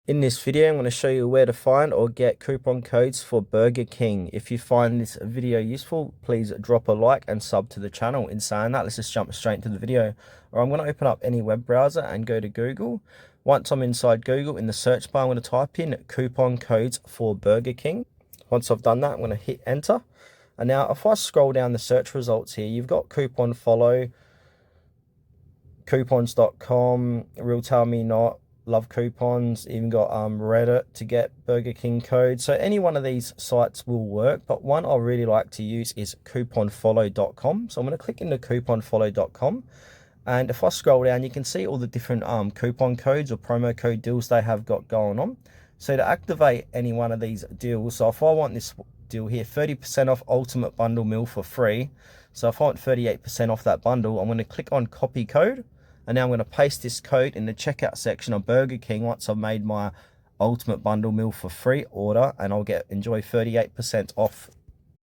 In this video, I'm going to show you where to find or get coupon codes for Burger King. If you find this video useful, please drop a like and sub to the channel. In saying that, let's just jump straight into the video. Or I'm going to open up any web browser and go to Google. Once I'm inside Google, in the search bar, I'm going to type in coupon codes for Burger King. Once I've done that, I'm going to hit enter. And now if I scroll down the search results here, you've got Coupon Follow, coupons.com, Real Tell Me Not, Love Coupons, even got Reddit to get Burger King codes. So any one of these sites will work, but one I really like to use is couponfollow.com. So I'm going to click into couponfollow.com, and if I scroll down, you can see all the different coupon codes or promo code deals they have got going on. So to activate any one of these deals, so if I want this deal here, 30% off Ultimate Bundle Meal for free. So if I want 38% off that bundle, I'm going to click on copy code. And now I'm going to paste this code in the checkout section of Burger King once I've made my Ultimate Bundle Meal for free order, and I'll enjoy 38% off